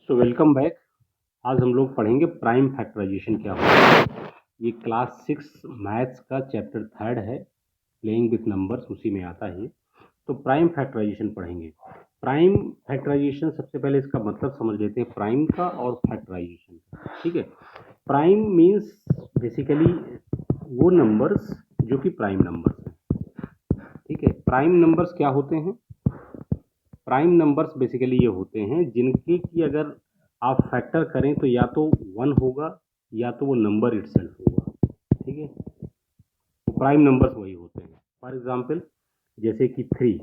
So welcome back. आज हम लोग पढ़ेंगे प्राइम फैक्टराइजेशन क्या होता है। ये क्लास 6 मैथ्स का चैप्टर 3 है, प्लेइंग विथ नंबर्स, उसी में आता है। तो प्राइम फैक्टराइजेशन पढ़ेंगे। प्राइम फैक्टराइजेशन सबसे पहले इसका मतलब समझ लेते हैं, प्राइम का और फैक्टराइजेशन का। ठीक है, प्राइम मीन्स बेसिकली वो नंबर्स जो कि प्राइम नंबर्स हैं। ठीक है, प्राइम नंबर्स क्या होते हैं? प्राइम नंबर्स बेसिकली ये होते हैं जिनके की अगर आप फैक्टर करें तो या तो 1 होगा या तो वो नंबर इटसेल्फ होगा। ठीक है, तो प्राइम नंबर्स वही होते हैं। फॉर एग्जांपल जैसे कि 3,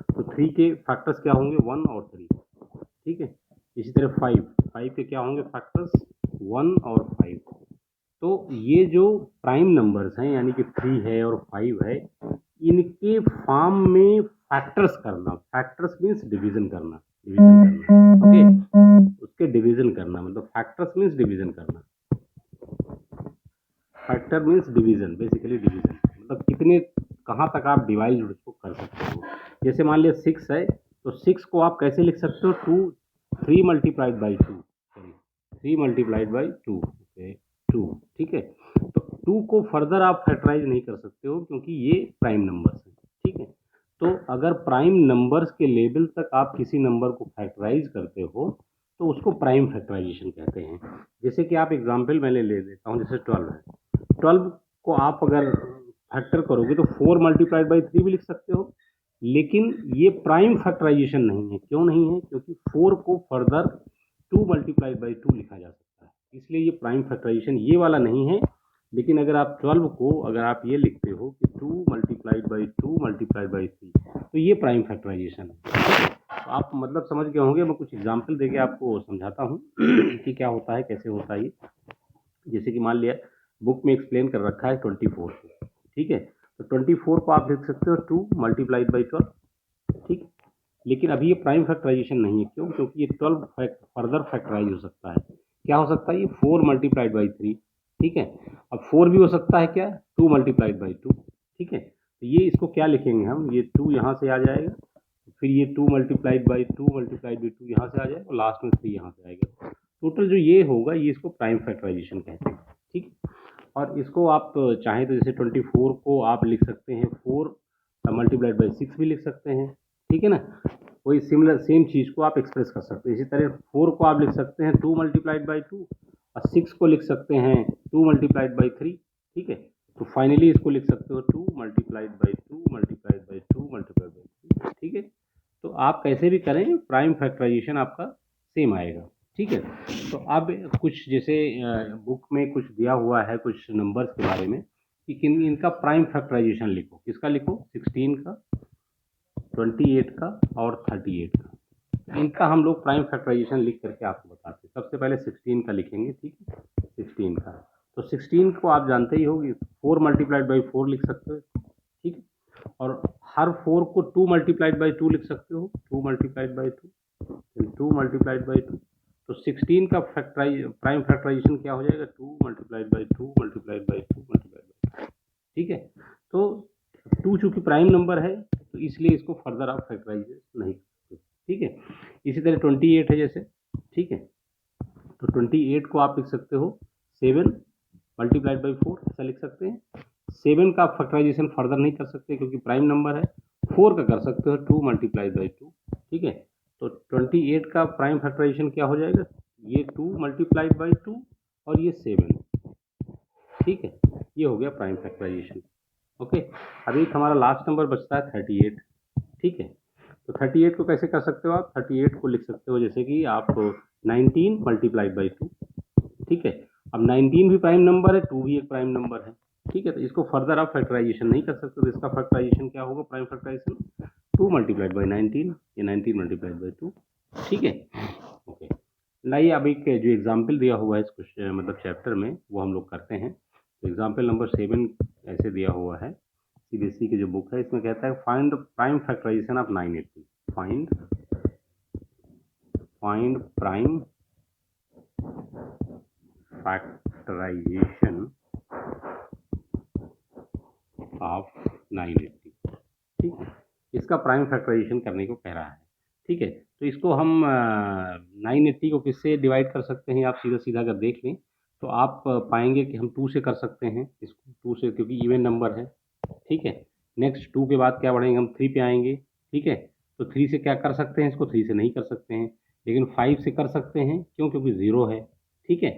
तो 3 के फैक्टर्स क्या होंगे? 1 और 3। ठीक है, इसी तरह 5 के क्या होंगे फैक्टर्स? 1 और 5। तो ये जो प्राइम नंबर्स हैं यानी कि 3 है और 5 है, इनके फॉर्म में फैक्टर्स करना, फैक्टर्स मीन्स डिवीजन करना, ओके, उसके डिवीजन करना, मतलब फैक्टर्स मीन्स डिवीजन करना। Factor means division, basically division मतलब कितने, कहाँ तक आप डिवाइड उसको कर सकते हो। जैसे मान लिया 6 है, तो 6 को आप कैसे लिख सकते हो? 3 multiplied by 2, sorry 3 multiplied by 2, okay 2। ठीक है, तो 2 को फर्दर आप फैक्टराइज नहीं कर सकते हो क्योंकि ये प्राइम नंबर्स हैं। ठीक है, तो अगर प्राइम नंबर्स के लेवल तक आप किसी नंबर को फैक्टराइज करते हो तो उसको प्राइम फैक्टराइजेशन कहते हैं। जैसे कि आप एग्जांपल मैं ले लेता हूँ, जैसे 12 है। 12 को आप अगर फैक्टर करोगे तो 4 मल्टीप्लाइड बाई 3 भी लिख सकते हो, लेकिन ये प्राइम फैक्टराइजेशन नहीं है। क्यों नहीं है? क्योंकि 4 को फर्दर 2 मल्टीप्लाइड बाई 2 लिखा जा सकता है, इसलिए ये प्राइम फैक्टराइजेशन ये वाला नहीं है। लेकिन अगर आप 12 को अगर आप ये लिखते हो कि 2 मल्टीप्लाइड बाई 2 मल्टीप्लाइड बाई 3, तो ये प्राइम फैक्टराइजेशन है। तो आप मतलब समझ गए होंगे। मैं कुछ एग्जाम्पल देके आपको समझाता हूँ कि क्या होता है, कैसे होता है ये। जैसे कि मान लिया बुक में एक्सप्लेन कर रखा है 24 को। ठीक है, तो 24 को आप लिख सकते हो 2 मल्टीप्लाइड बाई 12। ठीक, लेकिन अभी ये प्राइम फैक्टराइजेशन नहीं है। क्यों? क्योंकि ये 12 फर्दर फैक्टराइज हो सकता है। क्या हो सकता है? ये 4 मल्टीप्लाइड बाई 3। ठीक है, अब 4 भी हो सकता है क्या? 2 मल्टीप्लाइड बाई 2। ठीक है, तो ये इसको क्या लिखेंगे हम? ये 2 यहाँ से आ जाएगा, फिर ये 2 मल्टीप्लाइड बाई 2 मल्टीप्लाइड बाई 2 यहाँ से आ जाएगा और लास्ट में 3 यहाँ से आएगा। टोटल जो ये होगा ये इसको प्राइम फैक्टराइजेशन कहते हैं। ठीक, और इसको आप चाहें तो जैसे 24 को आप लिख सकते हैं 4 मल्टीप्लाइड बाई 6 भी लिख सकते हैं। ठीक है ना, कोई सिमिलर सेम चीज़ को आप एक्सप्रेस कर सकते हैं। इसी तरह 4 को आप लिख सकते हैं 2 मल्टीप्लाइड बाई 2 और 6 को लिख सकते हैं 2 मल्टीप्लाइड बाई 3। ठीक है, तो फाइनली इसको लिख सकते हो 2 multiplied by 2 multiplied by 2 multiplied by 3। ठीक है, तो आप कैसे भी करें प्राइम फैक्टराइजेशन आपका सेम आएगा। ठीक है, तो अब कुछ जैसे बुक में कुछ दिया हुआ है कुछ नंबर्स के बारे में कि किन इनका प्राइम फैक्टराइजेशन लिखो। किसका लिखो? 16 का, 28 का और 38 का। इनका हम लोग प्राइम फैक्टराइजेशन लिख करके आपको बताते हैं। सबसे पहले 16 का लिखेंगे। ठीक है, 16 का, तो 16 को आप जानते ही होगी 4 मल्टीप्लाइड बाई 4 लिख सकते हो। ठीक है, और हर 4 को 2 मल्टीप्लाइड बाई 2 लिख सकते हो, 2 मल्टीप्लाइड बाई 2, 2 मल्टीप्लाइड बाई 2। तो 16 का प्राइम फैक्टराइजेशन क्या हो जाएगा? 2 multiplied by 2 multiplied by 2 multiplied by 2। ठीक है, तो 2 चूंकि प्राइम नंबर है तो इसलिए इसको फर्दर आप फैक्टराइज नहीं कर सकते। ठीक है, इसी तरह 28 है जैसे। ठीक है, तो 28 को आप लिख सकते हो 7 मल्टीप्लाइड बाई 4, ऐसा लिख सकते हैं। 7 का फैक्टराइजेशन फर्दर नहीं कर सकते क्योंकि प्राइम नंबर है। 4 का कर सकते हो 2 मल्टीप्लाइड बाई 2। ठीक है, तो 28 का प्राइम फैक्टराइजेशन क्या हो जाएगा? ये 2 मल्टीप्लाइड बाई 2 और ये 7। ठीक है, ये हो गया प्राइम फैक्टराइजेशन। ओके, अभी एक हमारा लास्ट नंबर बचता है 38। ठीक है, तो 38 को कैसे कर सकते हो आप? 38 को लिख सकते हो जैसे कि आप 19 मल्टीप्लाइड बाई 2। ठीक है, अब 19 भी प्राइम नंबर है, 2 भी एक प्राइम नंबर है। ठीक है, तो इसको फर्दर आप फैक्टराइजेशन नहीं कर सकते, तो इसका फैक्टराइजेशन क्या होगा? प्राइम फैक्टराइजेशन 2 मल्टीप्लाइड बाई 19, ये 19 मल्टीप्लाइड बाई 2। ठीक है, ओके, लाइए अब एक जो एग्जाम्पल दिया हुआ है इस कुछ मतलब चैप्टर में वो हम लोग करते हैं। तो एग्जाम्पल नंबर 7 ऐसे दिया हुआ है, सीबीएसई की जो बुक है, इसमें कहता है find prime factorization of 980। Find prime factorization of 980। ठीक है, इसका प्राइम फैक्टराइजेशन करने को कह रहा है। ठीक है, तो इसको हम 980 को किससे डिवाइड कर सकते हैं, आप सीधा सीधा अगर देख लें तो आप पाएंगे कि हम 2 से कर सकते हैं इसको, 2 से, क्योंकि इवन नंबर है, ठीक है। नेक्स्ट 2 के बाद क्या बढ़ेंगे, हम 3 पे आएंगे, ठीक है। तो 3 से क्या कर सकते हैं, इसको 3 से नहीं कर सकते हैं, लेकिन 5 से कर सकते हैं, क्यों, क्योंकि 0 है, ठीक है।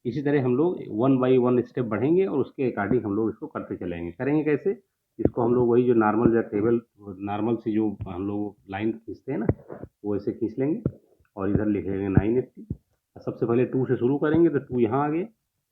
इसी तरह हम लोग 1 बाई 1 स्टेप बढ़ेंगे और उसके अकॉर्डिंग हम लोग इसको करते चलेंगे। करेंगे कैसे, इसको हम लोग वही जो नॉर्मल या टेबल नॉर्मल से जो हम लोग लाइन खींचते हैं ना, वो ऐसे खींच लेंगे और इधर लिखेंगे 980। सबसे पहले 2 से शुरू करेंगे तो 2 यहाँ आ गए,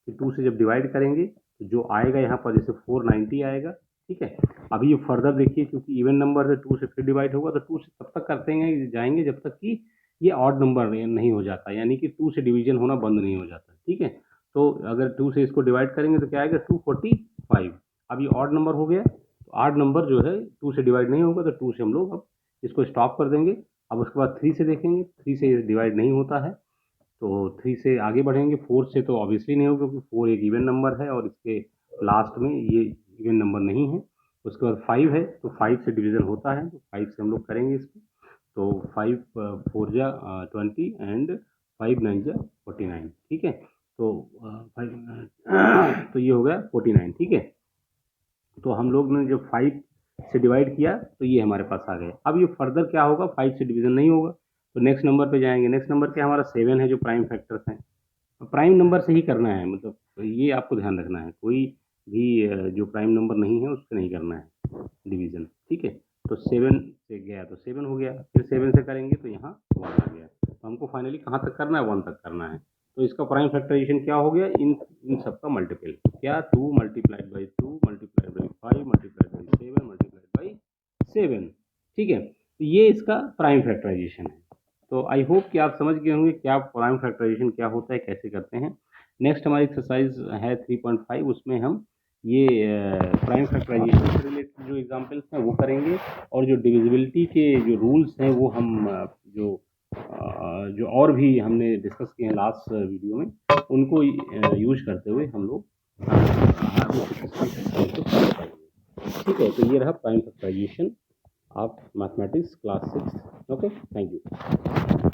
फिर 2 से जब डिवाइड करेंगे तो जो आएगा यहाँ पर जैसे 490 आएगा, ठीक है। अभी ये फर्दर देखिए, क्योंकि इवन नंबर से 2 से फिर डिवाइड होगा, तो 2 से तब तक करते हैं जाएंगे जब तक कि ये ऑड नंबर नहीं हो जाता, यानी कि 2 से डिवीजन होना बंद नहीं हो जाता, ठीक है। तो अगर 2 से इसको डिवाइड करेंगे तो क्या आएगा 245। अब ये ऑड नंबर हो गया, तो ऑड नंबर जो है 2 से डिवाइड नहीं होगा, तो 2 से हम लोग अब इसको स्टॉप कर देंगे। अब उसके बाद 3 से देखेंगे, 3 से डिवाइड नहीं होता है, तो 3 से आगे बढ़ेंगे। 4 से तो ऑब्वियसली नहीं होगा, क्योंकि 4 एक इवन नंबर है और इसके लास्ट में ये इवन नंबर नहीं है। उसके बाद 5 है, तो 5 से डिवीजन होता है, तो 5 से हम लोग करेंगे इसको। तो 5 4 जा 20 एंड 5 9 जा 49, ठीक है। तो 5 तो ये हो गया 49, ठीक है। तो हम लोग ने जब 5 से डिवाइड किया तो ये हमारे पास आ गए। अब ये फर्दर क्या होगा, 5 से डिवीजन नहीं होगा, तो नेक्स्ट नंबर पे जाएंगे। नेक्स्ट नंबर क्या हमारा 7 है, जो प्राइम फैक्टर्स हैं, प्राइम नंबर से ही करना है, मतलब ये आपको ध्यान रखना है, कोई भी जो प्राइम नंबर नहीं है उससे नहीं करना है डिवीजन, ठीक है। तो 7 से गया तो 7 हो गया, फिर 7 से करेंगे तो यहाँ 1 आ गया। तो हमको फाइनली कहाँ तक करना है, 1 तक करना है। तो इसका प्राइम फैक्टराइजेशन क्या हो गया, इन सब का मल्टीपल, क्या 2 multiplied by 2 multiplied by 5 multiplied by 7 multiplied by 7, ठीक है। तो ये इसका प्राइम फैक्टराइजेशन है। तो आई होप कि आप समझ गए होंगे क्या प्राइम फैक्टराइजेशन क्या होता है, कैसे करते हैं। नेक्स्ट हमारी एक्सरसाइज है 3.5, उसमें हम ये प्राइम फैक्टराइजेशन से रिलेटेड जो एग्जांपल्स हैं वो करेंगे, और जो डिविजिबिलिटी के जो रूल्स हैं वो हम जो और भी हमने डिस्कस किए हैं लास्ट वीडियो में, उनको यूज करते हुए हम लोग ठीक है। तो ये रहा prime factorization of mathematics class 6। Okay, thank you.